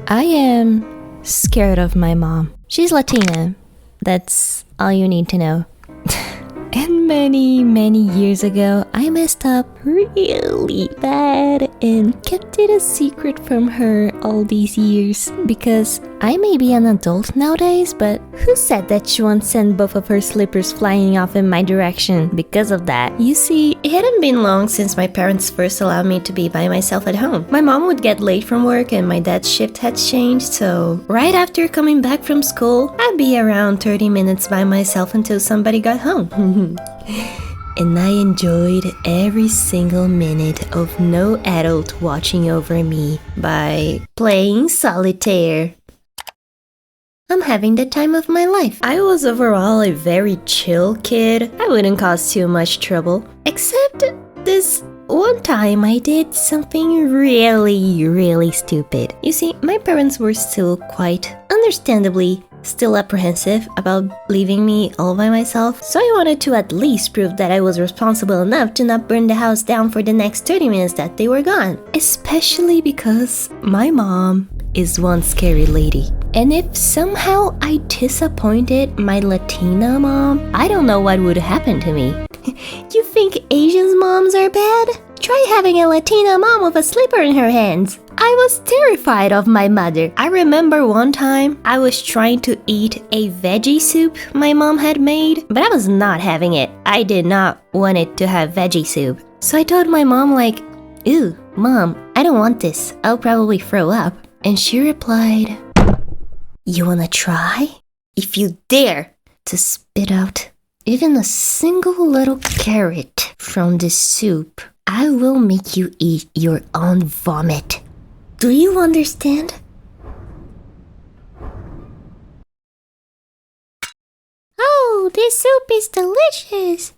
I am scared of my mom. She's Latina. That's all you need to know. And many years ago, I messed up really bad and kept it a secret from her all these years because I may be an adult nowadays, but who said that she once sent both of her slippers flying off in my direction because of that? You see, it hadn't been long since my parents first allowed me to be by myself at home. My mom would get late from work and my dad's shift had changed, so right after coming back from school, I'd be around 30 minutes by myself until somebody got home. And I enjoyed every single minute of no adult watching over me by playing solitaire. I'm having the time of my life. I was overall a very chill kid. I wouldn't cause too much trouble. Except this one time I did something really stupid. You see, my parents were still quite understandably still apprehensive about leaving me all by myself, so I wanted to at least prove that I was responsible enough to not burn the house down for the next 30 minutes that they were gone. Especially because my mom is one scary lady. And if somehow I disappointed my Latina mom, I don't know what would happen to me. You think Asian moms are bad? Try having a Latina mom with a slipper in her hands. I was terrified of my mother. I remember one time I was trying to eat a veggie soup my mom had made, but I was not having it. I did not want it to have veggie soup. So I told my mom like, "Ew, Mom, I don't want this. I'll probably throw up." And she replied, "You wanna try? If you dare to spit out even a single little carrot from this soup, I will make you eat your own vomit. Do you understand?" "Oh, this soup is delicious.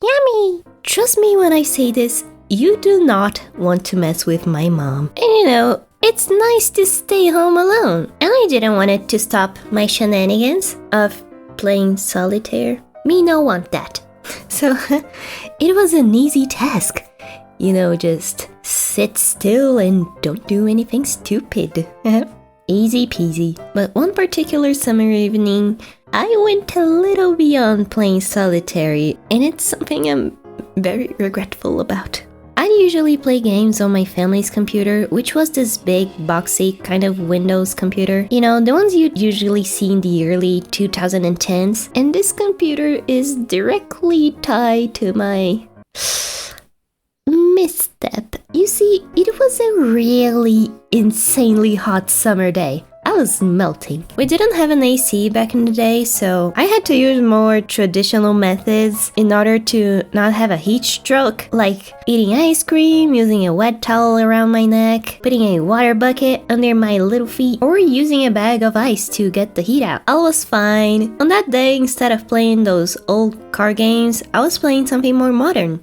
Yummy." Trust me when I say this, you do not want to mess with my mom. And you know, it's nice to stay home alone. And I didn't want it to stop my shenanigans of playing solitaire. Me no want that. So it was an easy task. You know, just sit still and don't do anything stupid. Easy peasy. But one particular summer evening, I went a little beyond playing solitary, and it's something I'm very regretful about. I usually play games on my family's computer, which was this big, boxy kind of Windows computer. You know, the ones you'd usually see in the early 2010s. And this computer is directly tied to my misstep. You see, it was a really insanely hot summer day. I was melting. We didn't have an AC back in the day, so I had to use more traditional methods in order to not have a heat stroke, like eating ice cream, using a wet towel around my neck, putting a water bucket under my little feet, or using a bag of ice to get the heat out. All was fine. On that day, instead of playing those old car games, I was playing something more modern.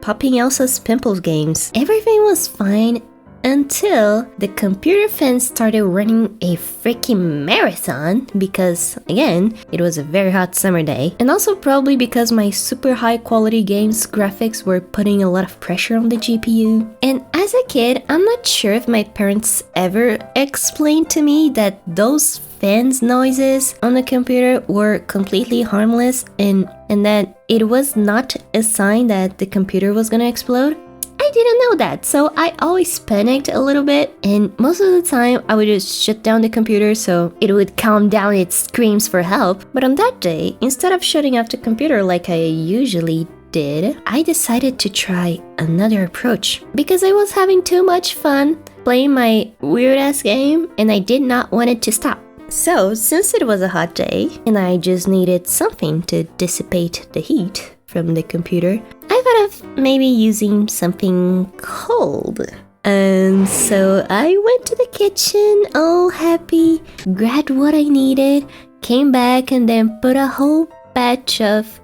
Popping Elsa's Pimples games. Everything was fine until the computer fans started running a freaking marathon because, again, it was a very hot summer day, and also probably because my super high quality games graphics were putting a lot of pressure on the GPU. And as a kid, I'm not sure if my parents ever explained to me that those fans noises on the computer were completely harmless and that it was not a sign that the computer was gonna explode. I didn't know that, so I always panicked a little bit, and most of the time I would just shut down the computer so it would calm down its screams for help. But on that day, instead of shutting off the computer like I usually did, I decided to try another approach because I was having too much fun playing my weird-ass game and I did not want it to stop. So, since it was a hot day and I just needed something to dissipate the heat from the computer, I thought of maybe using something cold. And so I went to the kitchen all happy, grabbed what I needed, came back and then put a whole batch of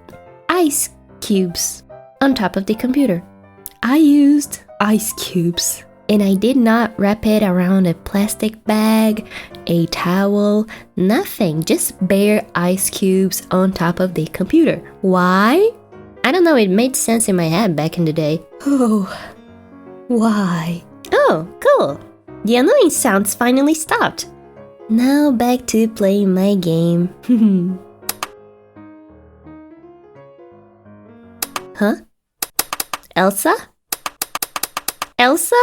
ice cubes on top of the computer. I used ice cubes. And I did not wrap it around a plastic bag, a towel, nothing, just bare ice cubes on top of the computer. Why? I don't know, it made sense in my head back in the day. Oh, why? Oh, cool. The annoying sounds finally stopped. Now back to playing my game. Huh? Elsa? Elsa?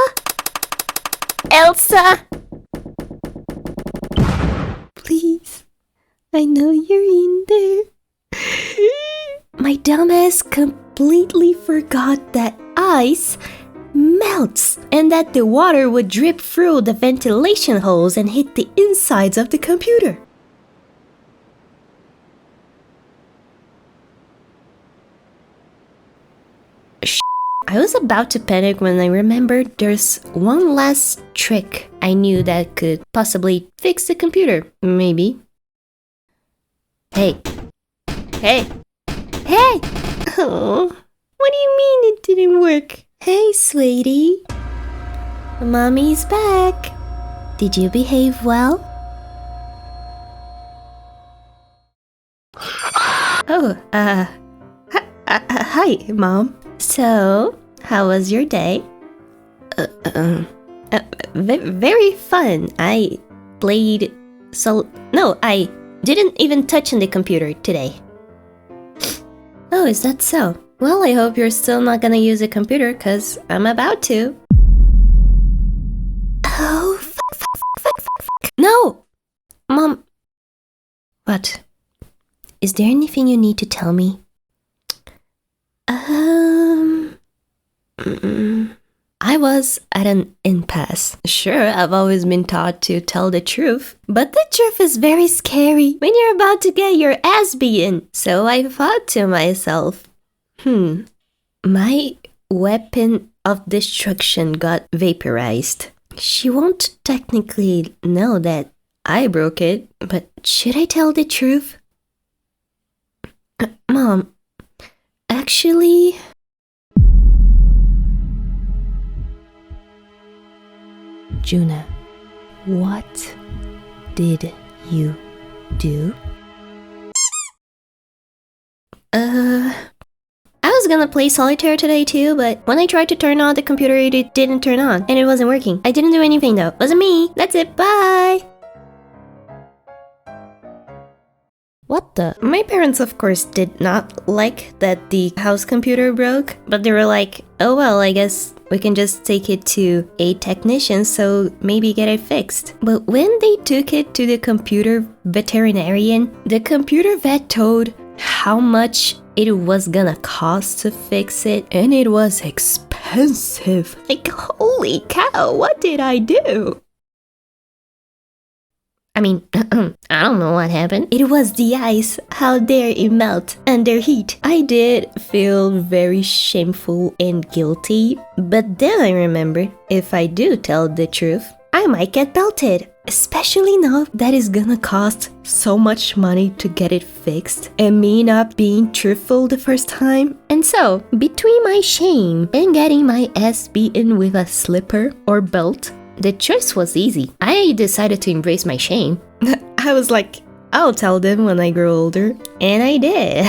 Elsa! Please, I know you're in there. My dumbass completely forgot that ice melts and that the water would drip through the ventilation holes and hit the insides of the computer. I was about to panic when I remembered there's one last trick I knew that could possibly fix the computer, maybe. Hey. Hey. Hey! Oh, what do you mean it didn't work? Hey, sweetie. Mommy's back. Did you behave well? Oh, hi, Mom. So, how was your day? Very fun. I played No, I didn't even touch on the computer today. Oh, is that so? Well, I hope you're still not gonna use a computer, cause I'm about to. Oh, fuck. No! Mom. What? Is there anything you need to tell me? I was at an impasse. Sure, I've always been taught to tell the truth, but the truth is very scary when you're about to get your ass beaten. So I thought to myself, my weapon of destruction got vaporized. She won't technically know that I broke it, but should I tell the truth? Mom, actually... Juna, what did you do? I was gonna play solitaire today too, but when I tried to turn on the computer, it didn't turn on, and it wasn't working. I didn't do anything though. Wasn't me. That's it. Bye! What the? My parents, of course, did not like that the house computer broke, but they were like, oh well, I guess we can just take it to a technician, so maybe get it fixed. But when they took it to the computer veterinarian, the computer vet told how much it was gonna cost to fix it, and it was expensive. Like, holy cow, what did I do? I mean, I don't know what happened. It was the ice. How dare it melt under heat? I did feel very shameful and guilty, but then I remembered, if I do tell the truth, I might get belted. Especially now that it's gonna cost so much money to get it fixed, and me not being truthful the first time. And so, between my shame and getting my ass beaten with a slipper or belt, the choice was easy. I decided to embrace my shame. I was like, I'll tell them when I grow older. And I did.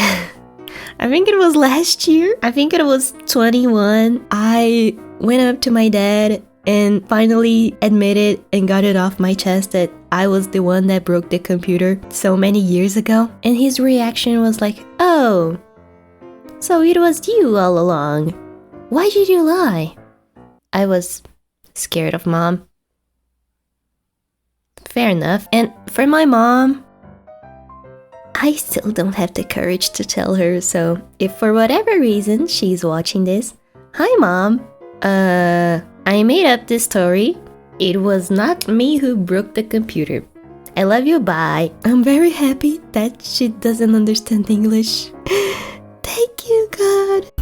I think it was last year. I think it was 21. I went up to my dad and finally admitted and got it off my chest that I was the one that broke the computer so many years ago. And his reaction was like, oh, so it was you all along. Why did you lie? I was scared of Mom. Fair enough. And for my mom, I still don't have the courage to tell her, so if for whatever reason she's watching this, hi Mom, I made up this story. It was not me who broke the computer. I love you, bye. I'm very happy that she doesn't understand English. Thank you, God.